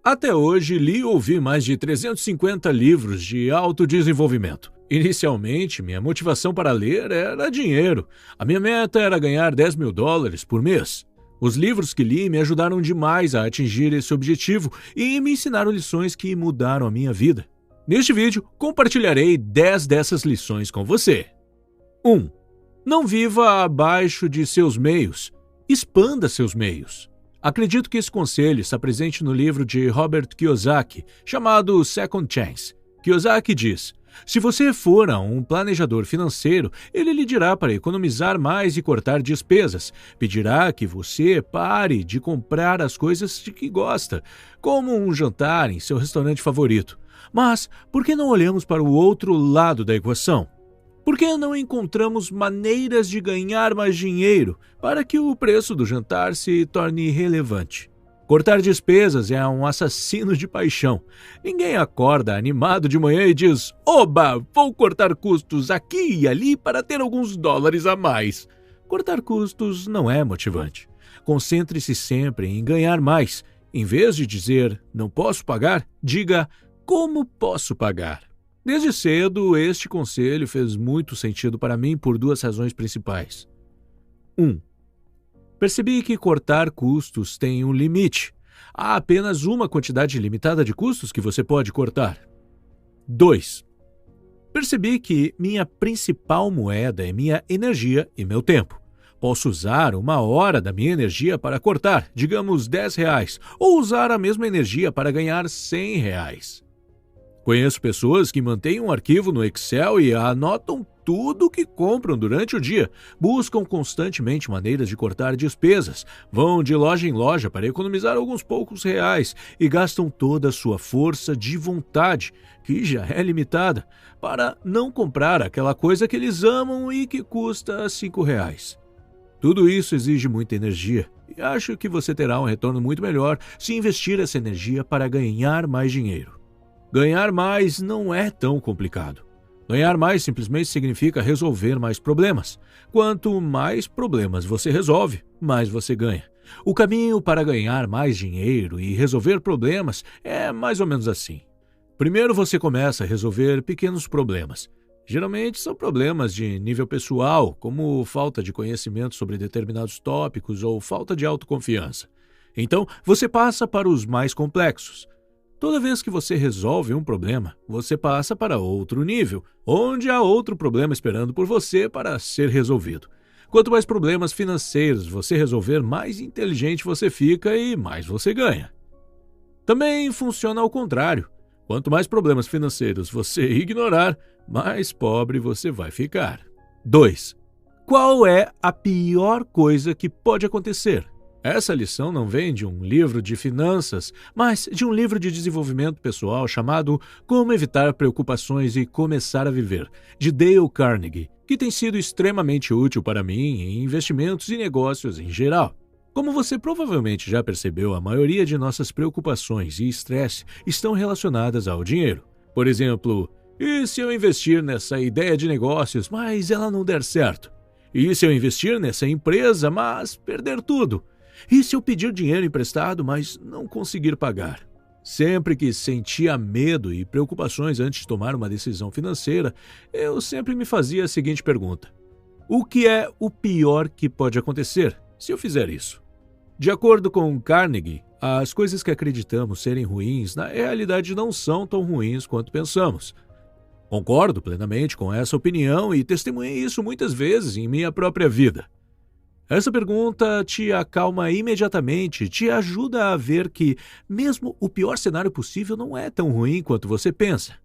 Até hoje, li e ouvi mais de 350 livros de autodesenvolvimento. Inicialmente, minha motivação para ler era dinheiro. A minha meta era ganhar US$ 10.000 por mês. Os livros que li me ajudaram demais a atingir esse objetivo e me ensinaram lições que mudaram a minha vida. Neste vídeo, compartilharei 10 dessas lições com você. 1. Não viva abaixo de seus meios. Expanda seus meios. Acredito que esse conselho está presente no livro de Robert Kiyosaki, chamado Second Chance. Kiyosaki diz: se você for a um planejador financeiro, ele lhe dirá para economizar mais e cortar despesas. Pedirá que você pare de comprar as coisas de que gosta, como um jantar em seu restaurante favorito. Mas por que não olhamos para o outro lado da equação? Por que não encontramos maneiras de ganhar mais dinheiro para que o preço do jantar se torne relevante? Cortar despesas é um assassino de paixão. Ninguém acorda animado de manhã e diz: "Oba, vou cortar custos aqui e ali para ter alguns dólares a mais." Cortar custos não é motivante. Concentre-se sempre em ganhar mais. Em vez de dizer "não posso pagar", diga "como posso pagar?" Desde cedo, este conselho fez muito sentido para mim por duas razões principais. 1. Percebi que cortar custos tem um limite. Há apenas uma quantidade limitada de custos que você pode cortar. 2. Percebi que minha principal moeda é minha energia e meu tempo. Posso usar 1 hora da minha energia para cortar, digamos, R$ 10, ou usar a mesma energia para ganhar R$ 100. Conheço pessoas que mantêm um arquivo no Excel e anotam tudo o que compram durante o dia. Buscam constantemente maneiras de cortar despesas. Vão de loja em loja para economizar alguns poucos reais e gastam toda a sua força de vontade, que já é limitada, para não comprar aquela coisa que eles amam e que custa R$ 5. Tudo isso exige muita energia e acho que você terá um retorno muito melhor se investir essa energia para ganhar mais dinheiro. Ganhar mais não é tão complicado. Ganhar mais simplesmente significa resolver mais problemas. Quanto mais problemas você resolve, mais você ganha. O caminho para ganhar mais dinheiro e resolver problemas é mais ou menos assim. Primeiro você começa a resolver pequenos problemas. Geralmente são problemas de nível pessoal, como falta de conhecimento sobre determinados tópicos ou falta de autoconfiança. Então, você passa para os mais complexos. Toda vez que você resolve um problema, você passa para outro nível, onde há outro problema esperando por você para ser resolvido. Quanto mais problemas financeiros você resolver, mais inteligente você fica e mais você ganha. Também funciona ao contrário. Quanto mais problemas financeiros você ignorar, mais pobre você vai ficar. 2. Qual é a pior coisa que pode acontecer? Essa lição não vem de um livro de finanças, mas de um livro de desenvolvimento pessoal chamado Como Evitar Preocupações e Começar a Viver, de Dale Carnegie, que tem sido extremamente útil para mim em investimentos e negócios em geral. Como você provavelmente já percebeu, a maioria de nossas preocupações e estresse estão relacionadas ao dinheiro. Por exemplo, e se eu investir nessa ideia de negócios, mas ela não der certo? E se eu investir nessa empresa, mas perder tudo? E se eu pedir dinheiro emprestado, mas não conseguir pagar? Sempre que sentia medo e preocupações antes de tomar uma decisão financeira, eu sempre me fazia a seguinte pergunta: o que é o pior que pode acontecer se eu fizer isso? De acordo com Carnegie, as coisas que acreditamos serem ruins, na realidade não são tão ruins quanto pensamos. Concordo plenamente com essa opinião e testemunhei isso muitas vezes em minha própria vida. Essa pergunta te acalma imediatamente, te ajuda a ver que mesmo o pior cenário possível não é tão ruim quanto você pensa.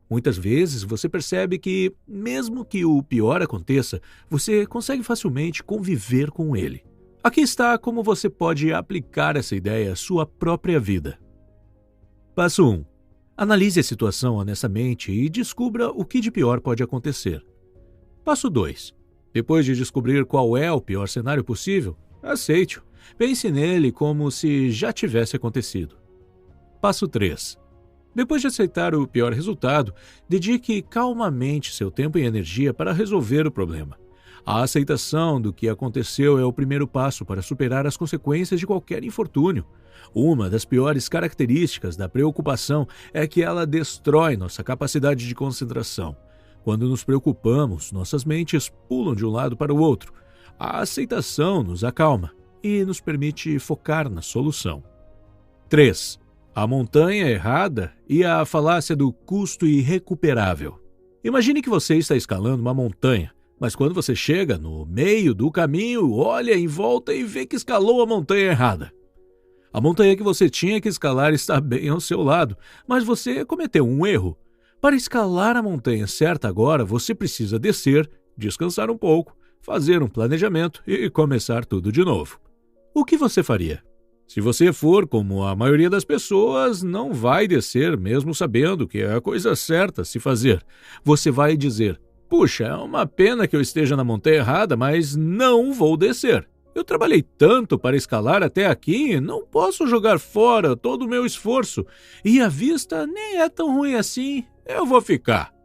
Muitas vezes você percebe que, mesmo que o pior aconteça, você consegue facilmente conviver com ele. Aqui está como você pode aplicar essa ideia à sua própria vida. Passo 1. Analise a situação honestamente e descubra o que de pior pode acontecer. Passo 2. Depois de descobrir qual é o pior cenário possível, aceite-o. Pense nele como se já tivesse acontecido. Passo 3. Depois de aceitar o pior resultado, dedique calmamente seu tempo e energia para resolver o problema. A aceitação do que aconteceu é o primeiro passo para superar as consequências de qualquer infortúnio. Uma das piores características da preocupação é que ela destrói nossa capacidade de concentração. Quando nos preocupamos, nossas mentes pulam de um lado para o outro. A aceitação nos acalma e nos permite focar na solução. 3. A montanha errada e a falácia do custo irrecuperável. Imagine que você está escalando uma montanha, mas quando você chega no meio do caminho, olha em volta e vê que escalou a montanha errada. A montanha que você tinha que escalar está bem ao seu lado, mas você cometeu um erro. Para escalar a montanha certa agora, você precisa descer, descansar um pouco, fazer um planejamento e começar tudo de novo. O que você faria? Se você for como a maioria das pessoas, não vai descer mesmo sabendo que é a coisa certa a se fazer. Você vai dizer, puxa, é uma pena que eu esteja na montanha errada, mas não vou descer. Eu trabalhei tanto para escalar até aqui, não posso jogar fora todo o meu esforço. E a vista nem é tão ruim assim, eu vou ficar.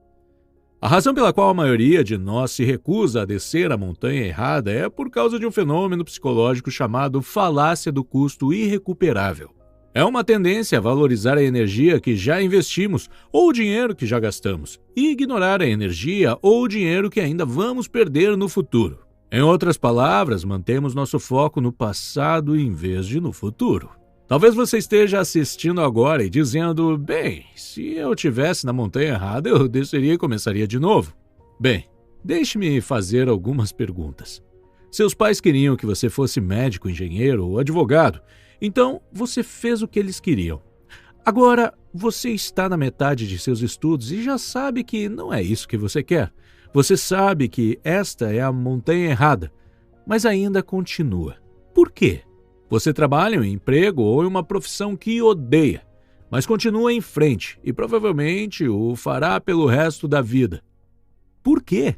A razão pela qual a maioria de nós se recusa a descer a montanha errada é por causa de um fenômeno psicológico chamado falácia do custo irrecuperável. É uma tendência a valorizar a energia que já investimos ou o dinheiro que já gastamos e ignorar a energia ou o dinheiro que ainda vamos perder no futuro. Em outras palavras, mantemos nosso foco no passado em vez de no futuro. Talvez você esteja assistindo agora e dizendo, bem, se eu estivesse na montanha errada, eu desceria e começaria de novo. Bem, deixe-me fazer algumas perguntas. Seus pais queriam que você fosse médico, engenheiro ou advogado, então você fez o que eles queriam. Agora, você está na metade de seus estudos e já sabe que não é isso que você quer. Você sabe que esta é a montanha errada, mas ainda continua. Por quê? Você trabalha em um emprego ou em uma profissão que odeia, mas continua em frente e provavelmente o fará pelo resto da vida. Por quê?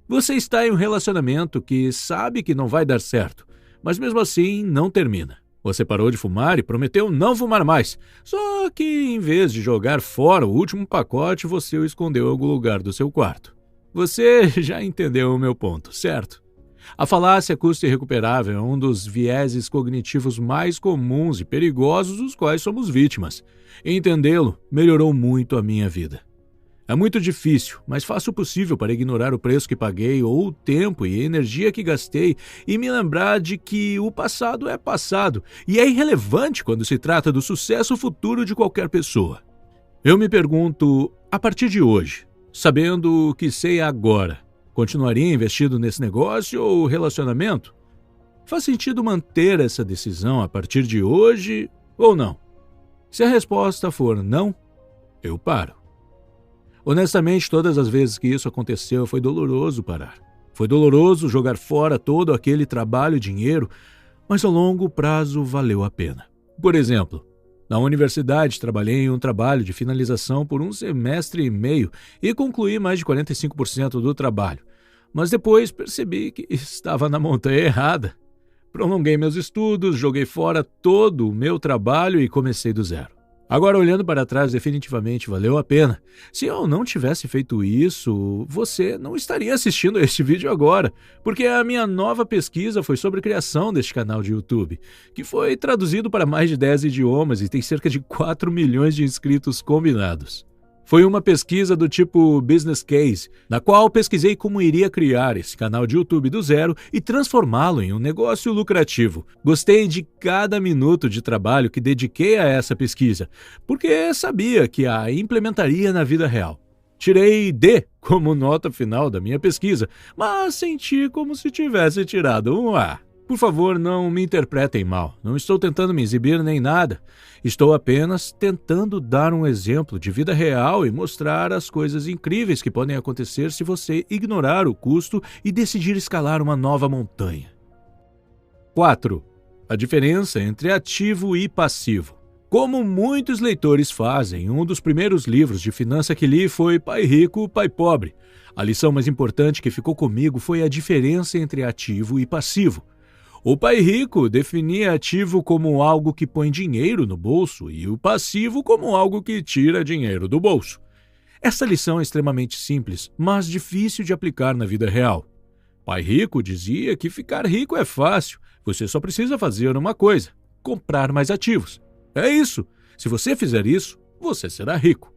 Você está em um relacionamento que sabe que não vai dar certo, mas mesmo assim não termina. Você parou de fumar e prometeu não fumar mais, só que em vez de jogar fora o último pacote, você o escondeu em algum lugar do seu quarto. Você já entendeu o meu ponto, certo? A falácia custo irrecuperável é um dos vieses cognitivos mais comuns e perigosos dos quais somos vítimas. Entendê-lo melhorou muito a minha vida. É muito difícil, mas faço o possível para ignorar o preço que paguei ou o tempo e a energia que gastei e me lembrar de que o passado é passado e é irrelevante quando se trata do sucesso futuro de qualquer pessoa. Eu me pergunto, a partir de hoje, sabendo o que sei agora, continuaria investido nesse negócio ou relacionamento? Faz sentido manter essa decisão a partir de hoje ou não? Se a resposta for não, eu paro. Honestamente, todas as vezes que isso aconteceu, foi doloroso parar. Foi doloroso jogar fora todo aquele trabalho e dinheiro, mas a longo prazo valeu a pena. Por exemplo, na universidade, trabalhei em um trabalho de finalização por 1 semestre e meio e concluí mais de 45% do trabalho. Mas depois percebi que estava na montanha errada. Prolonguei meus estudos, joguei fora todo o meu trabalho e comecei do zero. Agora, olhando para trás, definitivamente valeu a pena. Se eu não tivesse feito isso, você não estaria assistindo a este vídeo agora, porque a minha nova pesquisa foi sobre a criação deste canal de YouTube, que foi traduzido para mais de 10 idiomas e tem cerca de 4 milhões de inscritos combinados. Foi uma pesquisa do tipo Business Case, na qual pesquisei como iria criar esse canal de YouTube do zero e transformá-lo em um negócio lucrativo. Gostei de cada minuto de trabalho que dediquei a essa pesquisa, porque sabia que a implementaria na vida real. Tirei D como nota final da minha pesquisa, mas senti como se tivesse tirado um A. Por favor, não me interpretem mal. Não estou tentando me exibir nem nada. Estou apenas tentando dar um exemplo de vida real e mostrar as coisas incríveis que podem acontecer se você ignorar o custo e decidir escalar uma nova montanha. 4. A diferença entre ativo e passivo. Como muitos leitores fazem, um dos primeiros livros de finança que li foi Pai Rico, Pai Pobre. A lição mais importante que ficou comigo foi a diferença entre ativo e passivo. O pai rico definia ativo como algo que põe dinheiro no bolso e o passivo como algo que tira dinheiro do bolso. Essa lição é extremamente simples, mas difícil de aplicar na vida real. Pai Rico dizia que ficar rico é fácil, você só precisa fazer uma coisa: comprar mais ativos. É isso, se você fizer isso, você será rico.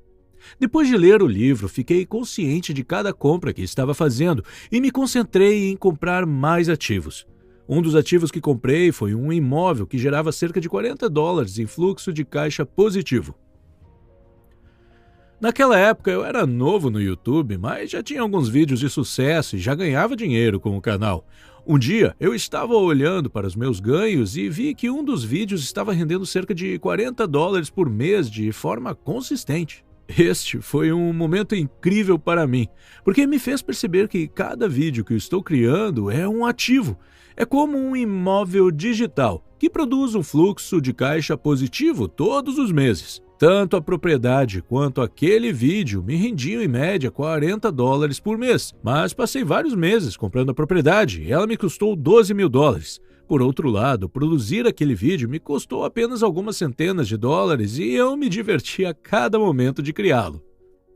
Depois de ler o livro, fiquei consciente de cada compra que estava fazendo e me concentrei em comprar mais ativos. Um dos ativos que comprei foi um imóvel que gerava cerca de $40 em fluxo de caixa positivo. Naquela época eu era novo no YouTube, mas já tinha alguns vídeos de sucesso e já ganhava dinheiro com o canal. Um dia eu estava olhando para os meus ganhos e vi que um dos vídeos estava rendendo cerca de $40 por mês de forma consistente. Este foi um momento incrível para mim, porque me fez perceber que cada vídeo que eu estou criando é um ativo. É como um imóvel digital que produz um fluxo de caixa positivo todos os meses. Tanto a propriedade quanto aquele vídeo me rendiam em média $40 por mês, mas passei vários meses comprando a propriedade e ela me custou $12.000. Por outro lado, produzir aquele vídeo me custou apenas algumas centenas de dólares e eu me diverti a cada momento de criá-lo.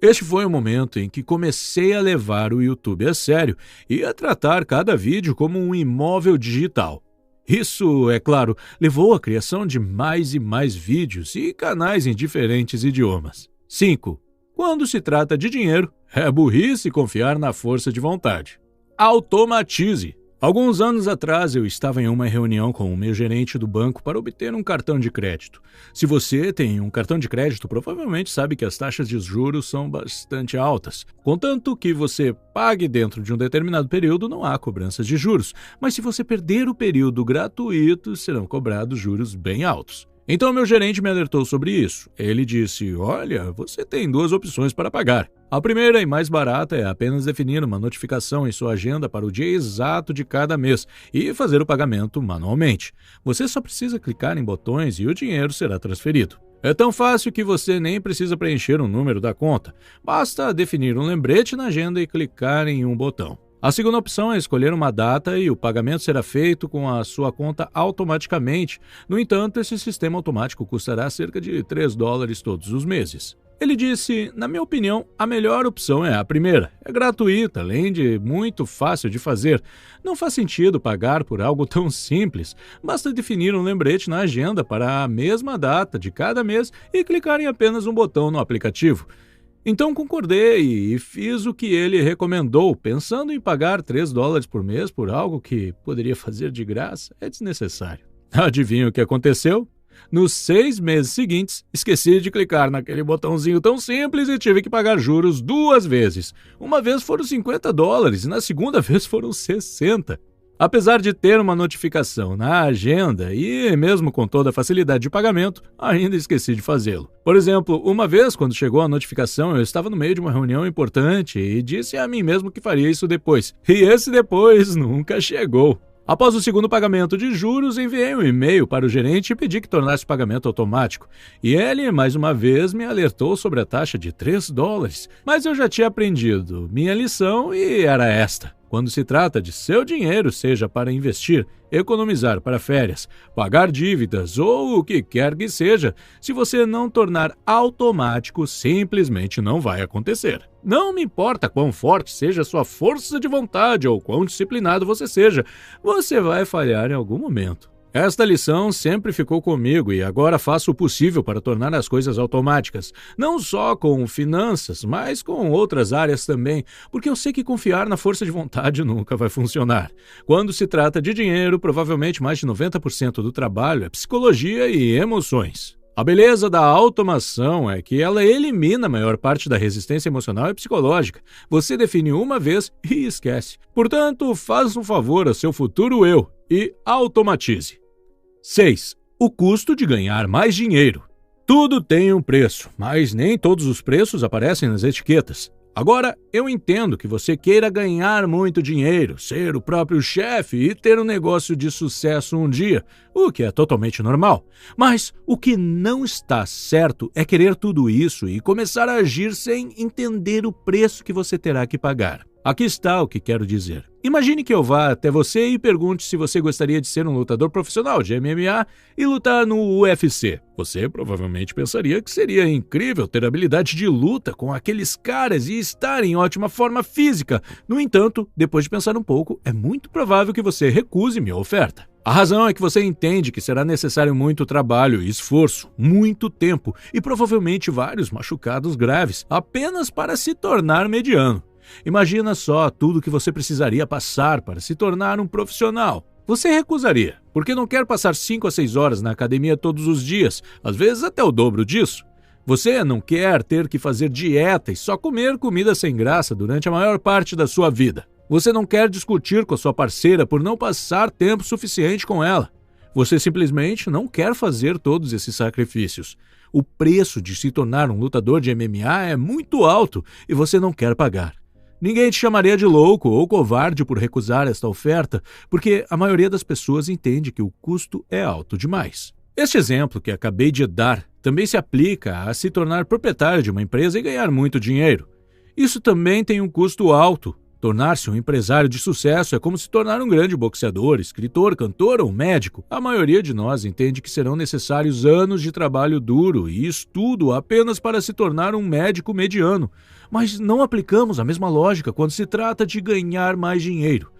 Este foi o momento em que comecei a levar o YouTube a sério e a tratar cada vídeo como um imóvel digital. Isso, é claro, levou à criação de mais e mais vídeos e canais em diferentes idiomas. 5. Quando se trata de dinheiro, é burrice confiar na força de vontade. Automatize. Alguns anos atrás, eu estava em uma reunião com o meu gerente do banco para obter um cartão de crédito. Se você tem um cartão de crédito, provavelmente sabe que as taxas de juros são bastante altas. Contanto que você pague dentro de um determinado período, não há cobranças de juros. Mas se você perder o período gratuito, serão cobrados juros bem altos. Então, meu gerente me alertou sobre isso. Ele disse: olha, você tem 2 opções para pagar. A primeira e mais barata é apenas definir uma notificação em sua agenda para o dia exato de cada mês e fazer o pagamento manualmente. Você só precisa clicar em botões e o dinheiro será transferido. É tão fácil que você nem precisa preencher o número da conta. Basta definir um lembrete na agenda e clicar em um botão. A segunda opção é escolher uma data e o pagamento será feito com a sua conta automaticamente. No entanto, esse sistema automático custará cerca de $3 todos os meses. Ele disse: na minha opinião, a melhor opção é a primeira. É gratuita, além de muito fácil de fazer. Não faz sentido pagar por algo tão simples. Basta definir um lembrete na agenda para a mesma data de cada mês e clicar em apenas um botão no aplicativo. Então concordei e fiz o que ele recomendou, pensando em pagar $3 por mês por algo que poderia fazer de graça. É desnecessário. Adivinha o que aconteceu? Nos 6 meses seguintes, esqueci de clicar naquele botãozinho tão simples e tive que pagar juros 2 vezes. Uma vez foram $50 e na segunda vez foram 60. Apesar de ter uma notificação na agenda e mesmo com toda a facilidade de pagamento, ainda esqueci de fazê-lo. Por exemplo, uma vez quando chegou a notificação, eu estava no meio de uma reunião importante e disse a mim mesmo que faria isso depois. E esse depois nunca chegou. Após o segundo pagamento de juros, enviei um e-mail para o gerente e pedi que tornasse o pagamento automático. E ele, mais uma vez, me alertou sobre a taxa de $3. Mas eu já tinha aprendido minha lição e era esta. Quando se trata de seu dinheiro, seja para investir, economizar para férias, pagar dívidas ou o que quer que seja, se você não tornar automático, simplesmente não vai acontecer. Não me importa quão forte seja a sua força de vontade ou quão disciplinado você seja, você vai falhar em algum momento. Esta lição sempre ficou comigo e agora faço o possível para tornar as coisas automáticas, não só com finanças, mas com outras áreas também, porque eu sei que confiar na força de vontade nunca vai funcionar. Quando se trata de dinheiro, provavelmente mais de 90% do trabalho é psicologia e emoções. A beleza da automação é que ela elimina a maior parte da resistência emocional e psicológica. Você define uma vez e esquece. Portanto, faça um favor ao seu futuro eu e automatize. 6. O custo de ganhar mais dinheiro. Tudo tem um preço, mas nem todos os preços aparecem nas etiquetas. Agora, eu entendo que você queira ganhar muito dinheiro, ser o próprio chefe e ter um negócio de sucesso um dia, o que é totalmente normal. Mas o que não está certo é querer tudo isso e começar a agir sem entender o preço que você terá que pagar. Aqui está o que quero dizer. Imagine que eu vá até você e pergunte se você gostaria de ser um lutador profissional de MMA e lutar no UFC. Você provavelmente pensaria que seria incrível ter habilidade de luta com aqueles caras e estar em ótima forma física. No entanto, depois de pensar um pouco, é muito provável que você recuse minha oferta. A razão é que você entende que será necessário muito trabalho e esforço, muito tempo e provavelmente vários machucados graves apenas para se tornar mediano. Imagina só tudo que você precisaria passar para se tornar um profissional. Você recusaria, porque não quer passar 5 a 6 horas na academia todos os dias, às vezes até o dobro disso. Você não quer ter que fazer dieta e só comer comida sem graça durante a maior parte da sua vida. Você não quer discutir com a sua parceira por não passar tempo suficiente com ela. Você simplesmente não quer fazer todos esses sacrifícios. O preço de se tornar um lutador de MMA é muito alto e você não quer pagar. Ninguém te chamaria de louco ou covarde por recusar esta oferta, porque a maioria das pessoas entende que o custo é alto demais. Este exemplo que acabei de dar também se aplica a se tornar proprietário de uma empresa e ganhar muito dinheiro. Isso também tem um custo alto. Tornar-se um empresário de sucesso é como se tornar um grande boxeador, escritor, cantor ou médico. A maioria de nós entende que serão necessários anos de trabalho duro e estudo apenas para se tornar um médico mediano. Mas não aplicamos a mesma lógica quando se trata de ganhar mais dinheiro.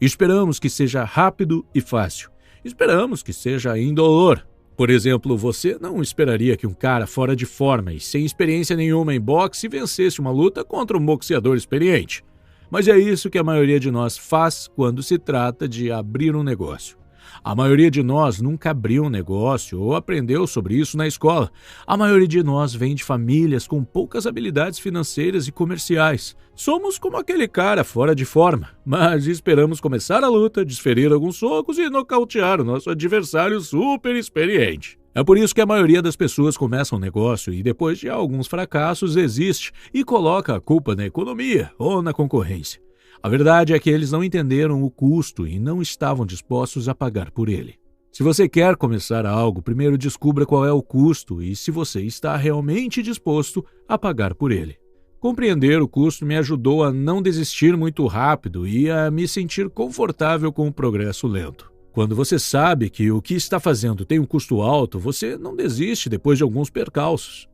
Esperamos que seja rápido e fácil. Esperamos que seja indolor. Por exemplo, você não esperaria que um cara fora de forma e sem experiência nenhuma em boxe vencesse uma luta contra um boxeador experiente. Mas é isso que a maioria de nós faz quando se trata de abrir um negócio. A maioria de nós nunca abriu um negócio ou aprendeu sobre isso na escola. A maioria de nós vem de famílias com poucas habilidades financeiras e comerciais. Somos como aquele cara fora de forma, mas esperamos começar a luta, desferir alguns socos e nocautear o nosso adversário super experiente. É por isso que a maioria das pessoas começa um negócio e depois de alguns fracassos desiste e coloca a culpa na economia ou na concorrência. A verdade é que eles não entenderam o custo e não estavam dispostos a pagar por ele. Se você quer começar algo, primeiro descubra qual é o custo e se você está realmente disposto a pagar por ele. Compreender o custo me ajudou a não desistir muito rápido e a me sentir confortável com o progresso lento. Quando você sabe que o que está fazendo tem um custo alto, você não desiste depois de alguns percalços.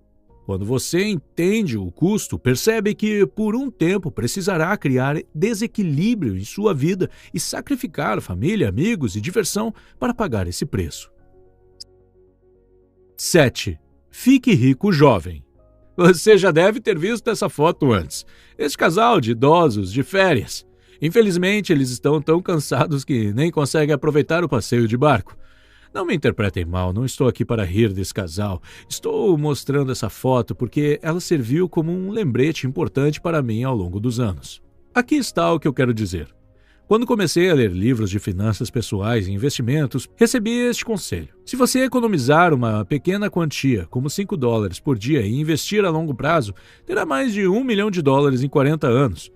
Quando você entende o custo, percebe que por um tempo precisará criar desequilíbrio em sua vida e sacrificar família, amigos e diversão para pagar esse preço. 7. Fique rico jovem. Você já deve ter visto essa foto antes. Este casal de idosos de férias. Infelizmente, eles estão tão cansados que nem conseguem aproveitar o passeio de barco. Não me interpretem mal, não estou aqui para rir desse casal. Estou mostrando essa foto porque ela serviu como um lembrete importante para mim ao longo dos anos. Aqui está o que eu quero dizer. Quando comecei a ler livros de finanças pessoais e investimentos, recebi este conselho. Se você economizar uma pequena quantia, como $5 por dia, e investir a longo prazo, terá mais de $1 milhão em 40 anos.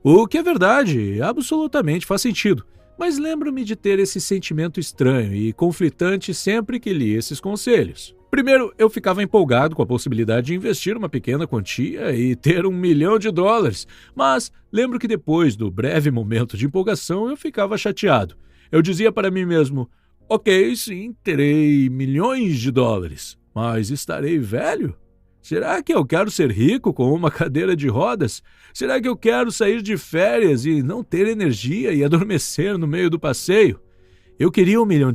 O que é verdade, absolutamente faz sentido, mas lembro-me de ter esse sentimento estranho e conflitante sempre que li esses conselhos. Primeiro, eu ficava empolgado com a possibilidade de investir uma pequena quantia e ter $1 milhão, mas lembro que depois do breve momento de empolgação eu ficava chateado. Eu dizia para mim mesmo, ok, sim, terei $milhões, mas estarei velho? Será que eu quero ser rico com uma cadeira de rodas? Será que eu quero sair de férias e não ter energia e adormecer no meio do passeio? Eu queria $1 milhão,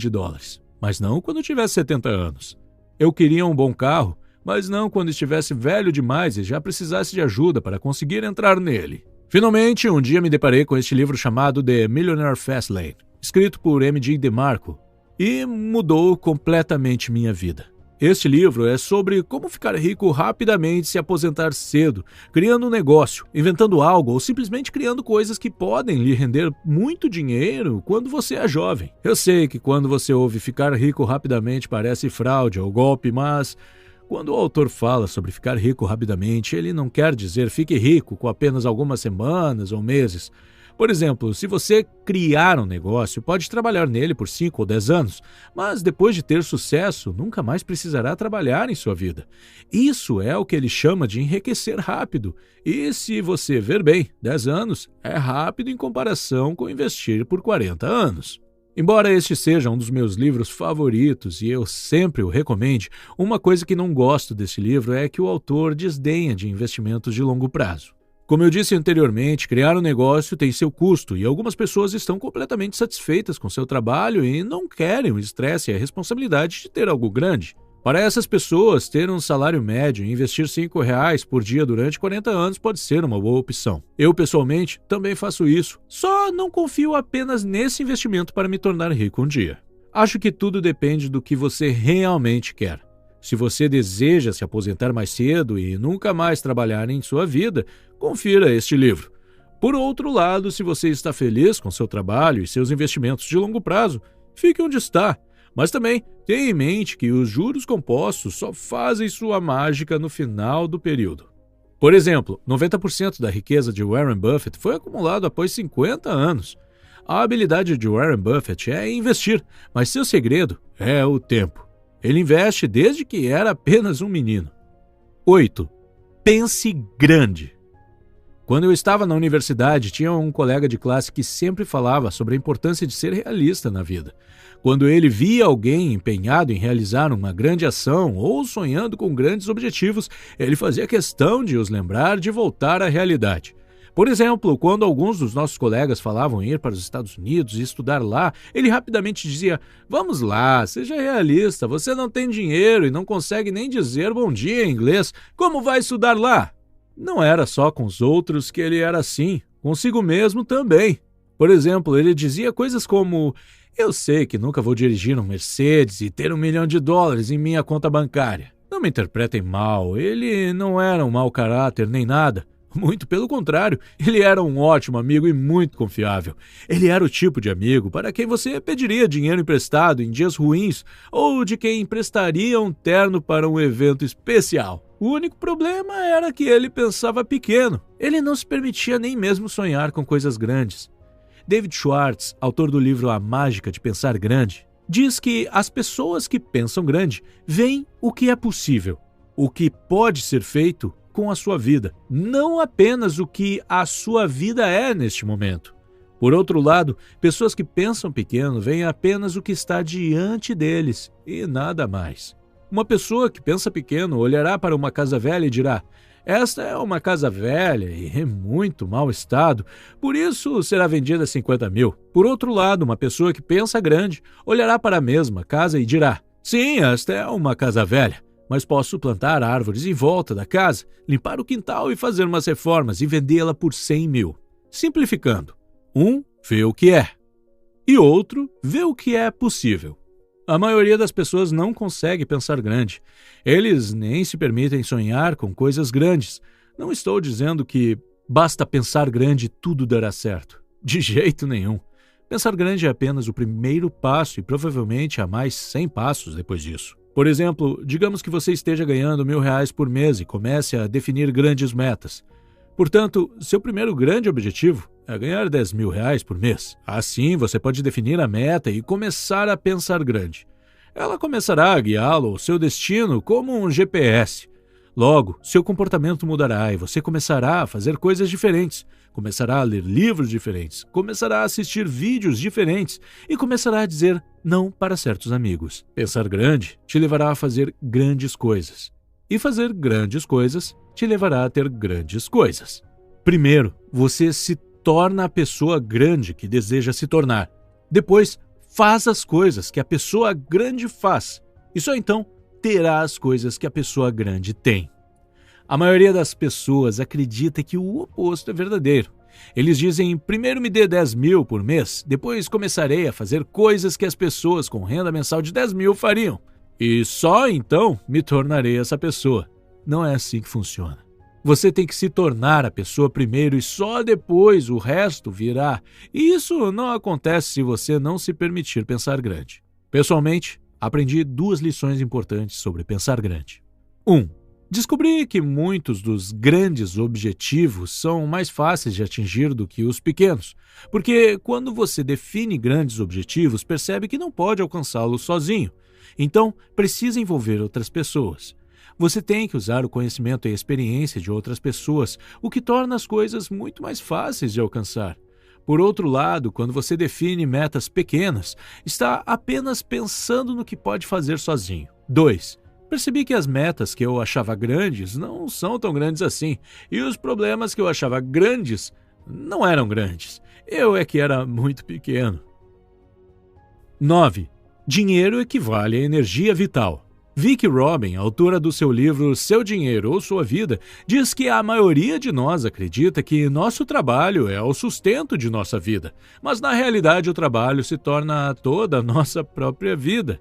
mas não quando tivesse 70 anos. Eu queria um bom carro, mas não quando estivesse velho demais e já precisasse de ajuda para conseguir entrar nele. Finalmente, um dia me deparei com este livro chamado The Millionaire Fastlane, escrito por M.G. DeMarco, e mudou completamente minha vida. Este livro é sobre como ficar rico rapidamente e se aposentar cedo, criando um negócio, inventando algo ou simplesmente criando coisas que podem lhe render muito dinheiro quando você é jovem. Eu sei que quando você ouve ficar rico rapidamente parece fraude ou golpe, mas quando o autor fala sobre ficar rico rapidamente, ele não quer dizer fique rico com apenas algumas semanas ou meses. Por exemplo, se você criar um negócio, pode trabalhar nele por 5 ou 10 anos, mas depois de ter sucesso, nunca mais precisará trabalhar em sua vida. Isso é o que ele chama de enriquecer rápido. E se você ver bem, 10 anos é rápido em comparação com investir por 40 anos. Embora este seja um dos meus livros favoritos e eu sempre o recomende, uma coisa que não gosto desse livro é que o autor desdenha de investimentos de longo prazo. Como eu disse anteriormente, criar um negócio tem seu custo e algumas pessoas estão completamente satisfeitas com seu trabalho e não querem o estresse e a responsabilidade de ter algo grande. Para essas pessoas, ter um salário médio e investir R$ 5 por dia durante 40 anos pode ser uma boa opção. Eu, pessoalmente, também faço isso, só não confio apenas nesse investimento para me tornar rico um dia. Acho que tudo depende do que você realmente quer. Se você deseja se aposentar mais cedo e nunca mais trabalhar em sua vida, confira este livro. Por outro lado, se você está feliz com seu trabalho e seus investimentos de longo prazo, fique onde está. Mas também tenha em mente que os juros compostos só fazem sua mágica no final do período. Por exemplo, 90% da riqueza de Warren Buffett foi acumulado após 50 anos. A habilidade de Warren Buffett é investir, mas seu segredo é o tempo. Ele investe desde que era apenas um menino. 8. Pense grande. Quando eu estava na universidade, tinha um colega de classe que sempre falava sobre a importância de ser realista na vida. Quando ele via alguém empenhado em realizar uma grande ação ou sonhando com grandes objetivos, ele fazia questão de os lembrar de voltar à realidade. Por exemplo, quando alguns dos nossos colegas falavam em ir para os Estados Unidos e estudar lá, ele rapidamente dizia: "Vamos lá, seja realista, você não tem dinheiro e não consegue nem dizer bom dia em inglês, como vai estudar lá?" Não era só com os outros que ele era assim, consigo mesmo também. Por exemplo, ele dizia coisas como: "Eu sei que nunca vou dirigir um Mercedes e ter $1 milhão em minha conta bancária." Não me interpretem mal, ele não era um mau caráter nem nada. Muito pelo contrário, ele era um ótimo amigo e muito confiável. Ele era o tipo de amigo para quem você pediria dinheiro emprestado em dias ruins ou de quem emprestaria um terno para um evento especial. O único problema era que ele pensava pequeno. Ele não se permitia nem mesmo sonhar com coisas grandes. David Schwartz, autor do livro A Mágica de Pensar Grande, diz que as pessoas que pensam grande veem o que é possível, o que pode ser feito com a sua vida, não apenas o que a sua vida é neste momento. Por outro lado, pessoas que pensam pequeno veem apenas o que está diante deles e nada mais. Uma pessoa que pensa pequeno olhará para uma casa velha e dirá: "Esta é uma casa velha e em muito mau estado, por isso será vendida a 50 mil. Por outro lado, uma pessoa que pensa grande olhará para a mesma casa e dirá: "Sim, esta é uma casa velha, mas posso plantar árvores em volta da casa, limpar o quintal e fazer umas reformas e vendê-la por 100 mil. Simplificando, um vê o que é e outro vê o que é possível. A maioria das pessoas não consegue pensar grande. Eles nem se permitem sonhar com coisas grandes. Não estou dizendo que basta pensar grande e tudo dará certo. De jeito nenhum. Pensar grande é apenas o primeiro passo e provavelmente há mais 100 passos depois disso. Por exemplo, digamos que você esteja ganhando R$ 1.000 por mês e comece a definir grandes metas. Portanto, seu primeiro grande objetivo é ganhar R$ 10.000 por mês. Assim, você pode definir a meta e começar a pensar grande. Ela começará a guiá-lo ao seu destino como um GPS. Logo, seu comportamento mudará e você começará a fazer coisas diferentes. Começará a ler livros diferentes, começará a assistir vídeos diferentes e começará a dizer não para certos amigos. Pensar grande te levará a fazer grandes coisas. E fazer grandes coisas te levará a ter grandes coisas. Primeiro, você se torna a pessoa grande que deseja se tornar. Depois, faz as coisas que a pessoa grande faz. E só então terá as coisas que a pessoa grande tem. A maioria das pessoas acredita que o oposto é verdadeiro. Eles dizem: primeiro me dê 10 mil por mês, depois começarei a fazer coisas que as pessoas com renda mensal de 10 mil fariam. E só então me tornarei essa pessoa. Não é assim que funciona. Você tem que se tornar a pessoa primeiro e só depois o resto virá. E isso não acontece se você não se permitir pensar grande. Pessoalmente, aprendi 2 lições importantes sobre pensar grande. 1. Descobri que muitos dos grandes objetivos são mais fáceis de atingir do que os pequenos, porque quando você define grandes objetivos, percebe que não pode alcançá-los sozinho. Então, precisa envolver outras pessoas. Você tem que usar o conhecimento e a experiência de outras pessoas, o que torna as coisas muito mais fáceis de alcançar. Por outro lado, quando você define metas pequenas, está apenas pensando no que pode fazer sozinho. 2. Percebi que as metas que eu achava grandes não são tão grandes assim, e os problemas que eu achava grandes não eram grandes. Eu é que era muito pequeno. 9. Dinheiro equivale à energia vital. Vicki Robin, autora do seu livro Seu Dinheiro ou Sua Vida, diz que a maioria de nós acredita que nosso trabalho é o sustento de nossa vida, mas na realidade o trabalho se torna toda a nossa própria vida.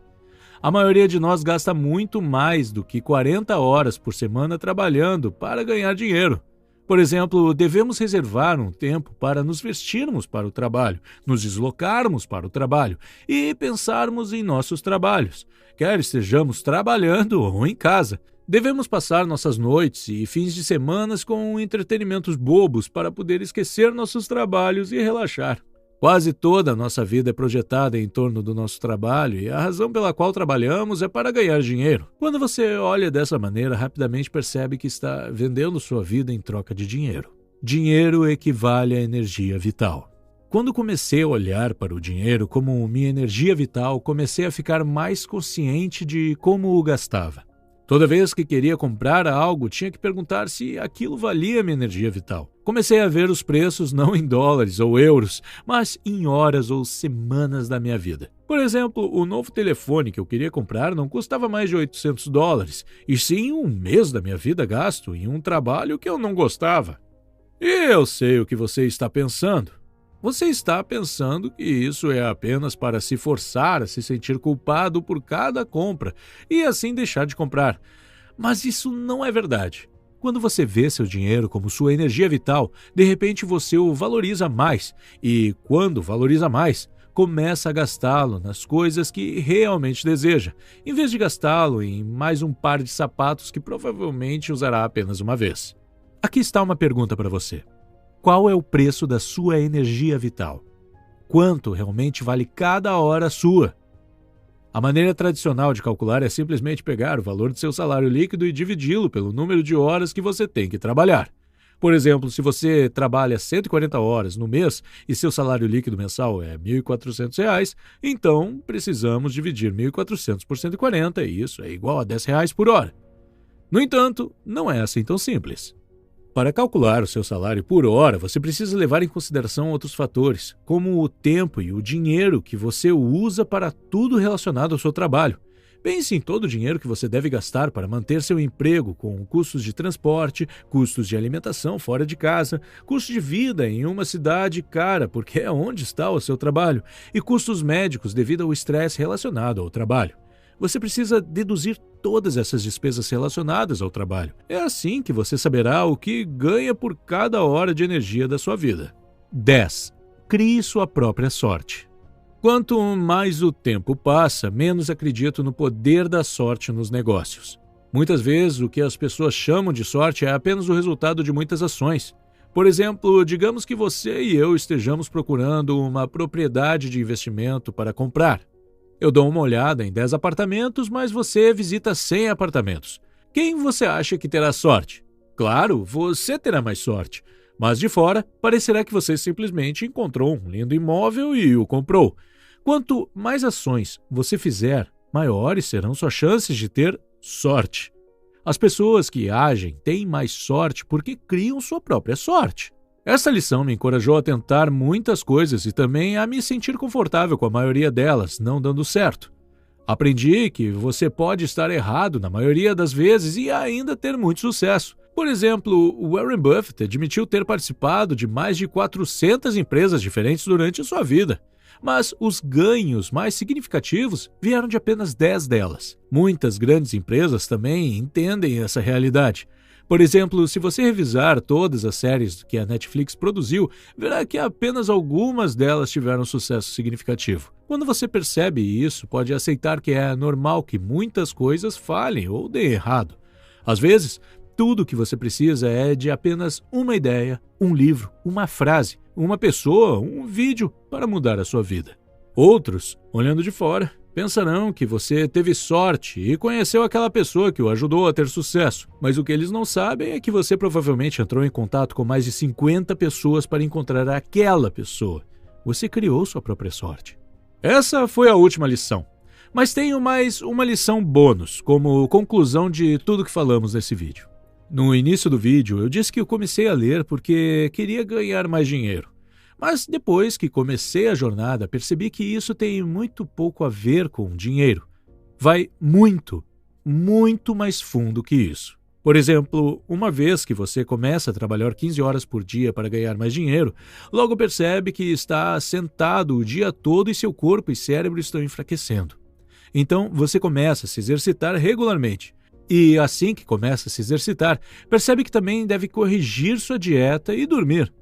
A maioria de nós gasta muito mais do que 40 horas por semana trabalhando para ganhar dinheiro. Por exemplo, devemos reservar um tempo para nos vestirmos para o trabalho, nos deslocarmos para o trabalho e pensarmos em nossos trabalhos, quer estejamos trabalhando ou em casa. Devemos passar nossas noites e fins de semana com entretenimentos bobos para poder esquecer nossos trabalhos e relaxar. Quase toda a nossa vida é projetada em torno do nosso trabalho e a razão pela qual trabalhamos é para ganhar dinheiro. Quando você olha dessa maneira, rapidamente percebe que está vendendo sua vida em troca de dinheiro. Dinheiro equivale à energia vital. Quando comecei a olhar para o dinheiro como minha energia vital, comecei a ficar mais consciente de como o gastava. Toda vez que queria comprar algo, tinha que perguntar se aquilo valia minha energia vital. Comecei a ver os preços não em dólares ou euros, mas em horas ou semanas da minha vida. Por exemplo, o novo telefone que eu queria comprar não custava mais de $800, e sim um mês da minha vida gasto em um trabalho que eu não gostava. E eu sei o que você está pensando. Você está pensando que isso é apenas para se forçar a se sentir culpado por cada compra e assim deixar de comprar. Mas isso não é verdade. Quando você vê seu dinheiro como sua energia vital, de repente você o valoriza mais e, quando valoriza mais, começa a gastá-lo nas coisas que realmente deseja, em vez de gastá-lo em mais um par de sapatos que provavelmente usará apenas uma vez. Aqui está uma pergunta para você. Qual é o preço da sua energia vital? Quanto realmente vale cada hora sua? A maneira tradicional de calcular é simplesmente pegar o valor do seu salário líquido e dividi-lo pelo número de horas que você tem que trabalhar. Por exemplo, se você trabalha 140 horas no mês e seu salário líquido mensal é R$ 1.400, então precisamos dividir 1.400 por 140 e isso é igual a R$ 10 por hora. No entanto, não é assim tão simples. Para calcular o seu salário por hora, você precisa levar em consideração outros fatores, como o tempo e o dinheiro que você usa para tudo relacionado ao seu trabalho. Pense em todo o dinheiro que você deve gastar para manter seu emprego, com custos de transporte, custos de alimentação fora de casa, custo de vida em uma cidade cara, porque é onde está o seu trabalho, e custos médicos devido ao estresse relacionado ao trabalho. Você precisa deduzir todas essas despesas relacionadas ao trabalho. É assim que você saberá o que ganha por cada hora de energia da sua vida. 10. Crie sua própria sorte. Quanto mais o tempo passa, menos acredito no poder da sorte nos negócios. Muitas vezes, o que as pessoas chamam de sorte é apenas o resultado de muitas ações. Por exemplo, digamos que você e eu estejamos procurando uma propriedade de investimento para comprar. Eu dou uma olhada em 10 apartamentos, mas você visita 100 apartamentos. Quem você acha que terá sorte? Claro, você terá mais sorte. Mas de fora, parecerá que você simplesmente encontrou um lindo imóvel e o comprou. Quanto mais ações você fizer, maiores serão suas chances de ter sorte. As pessoas que agem têm mais sorte porque criam sua própria sorte. Essa lição me encorajou a tentar muitas coisas e também a me sentir confortável com a maioria delas, não dando certo. Aprendi que você pode estar errado na maioria das vezes e ainda ter muito sucesso. Por exemplo, Warren Buffett admitiu ter participado de mais de 400 empresas diferentes durante sua vida. Mas os ganhos mais significativos vieram de apenas 10 delas. Muitas grandes empresas também entendem essa realidade. Por exemplo, se você revisar todas as séries que a Netflix produziu, verá que apenas algumas delas tiveram sucesso significativo. Quando você percebe isso, pode aceitar que é normal que muitas coisas falhem ou deem errado. Às vezes, tudo o que você precisa é de apenas uma ideia, um livro, uma frase, uma pessoa, um vídeo para mudar a sua vida. Outros, olhando de fora, pensarão que você teve sorte e conheceu aquela pessoa que o ajudou a ter sucesso, mas o que eles não sabem é que você provavelmente entrou em contato com mais de 50 pessoas para encontrar aquela pessoa. Você criou sua própria sorte. Essa foi a última lição. Mas tenho mais uma lição bônus, como conclusão de tudo que falamos nesse vídeo. No início do vídeo, eu disse que eu comecei a ler porque queria ganhar mais dinheiro. Mas depois que comecei a jornada, percebi que isso tem muito pouco a ver com dinheiro. Vai muito, muito mais fundo que isso. Por exemplo, uma vez que você começa a trabalhar 15 horas por dia para ganhar mais dinheiro, logo percebe que está sentado o dia todo e seu corpo e cérebro estão enfraquecendo. Então, você começa a se exercitar regularmente. E assim que começa a se exercitar, percebe que também deve corrigir sua dieta e dormir.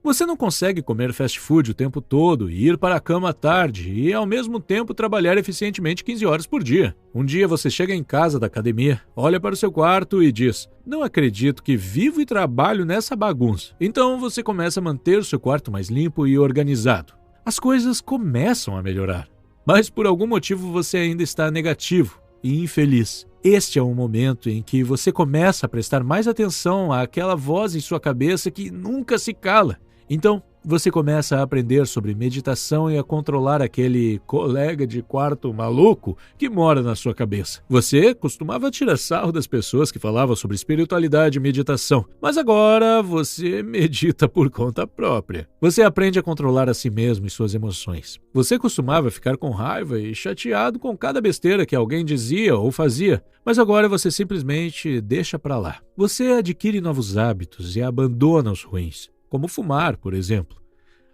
Você não consegue comer fast food o tempo todo e ir para a cama à tarde e, ao mesmo tempo, trabalhar eficientemente 15 horas por dia. Um dia você chega em casa da academia, olha para o seu quarto e diz: "Não acredito que vivo e trabalho nessa bagunça." Então você começa a manter o seu quarto mais limpo e organizado. As coisas começam a melhorar. Mas por algum motivo você ainda está negativo e infeliz. Este é o momento em que você começa a prestar mais atenção àquela voz em sua cabeça que nunca se cala. Então, você começa a aprender sobre meditação e a controlar aquele colega de quarto maluco que mora na sua cabeça. Você costumava tirar sarro das pessoas que falavam sobre espiritualidade e meditação, mas agora você medita por conta própria. Você aprende a controlar a si mesmo e suas emoções. Você costumava ficar com raiva e chateado com cada besteira que alguém dizia ou fazia, mas agora você simplesmente deixa pra lá. Você adquire novos hábitos e abandona os ruins, como fumar, por exemplo.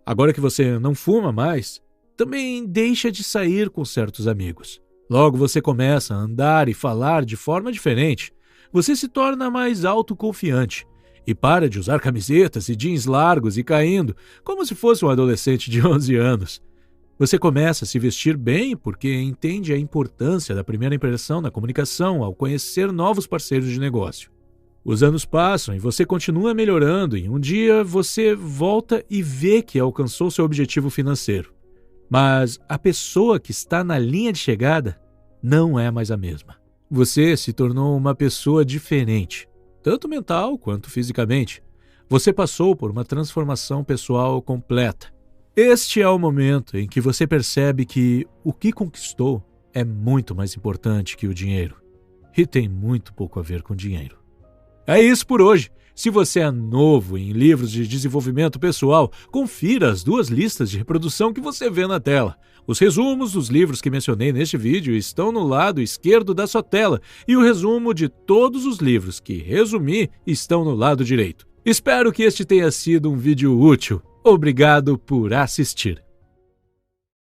Agora que você não fuma mais, também deixa de sair com certos amigos. Logo você começa a andar e falar de forma diferente. Você se torna mais autoconfiante e para de usar camisetas e jeans largos e caindo, como se fosse um adolescente de 11 anos. Você começa a se vestir bem porque entende a importância da primeira impressão na comunicação ao conhecer novos parceiros de negócio. Os anos passam e você continua melhorando e um dia você volta e vê que alcançou seu objetivo financeiro. Mas a pessoa que está na linha de chegada não é mais a mesma. Você se tornou uma pessoa diferente, tanto mental quanto fisicamente. Você passou por uma transformação pessoal completa. Este é o momento em que você percebe que o que conquistou é muito mais importante que o dinheiro. E tem muito pouco a ver com dinheiro. É isso por hoje. Se você é novo em livros de desenvolvimento pessoal, confira as 2 listas de reprodução que você vê na tela. Os resumos dos livros que mencionei neste vídeo estão no lado esquerdo da sua tela e o resumo de todos os livros que resumi estão no lado direito. Espero que este tenha sido um vídeo útil. Obrigado por assistir.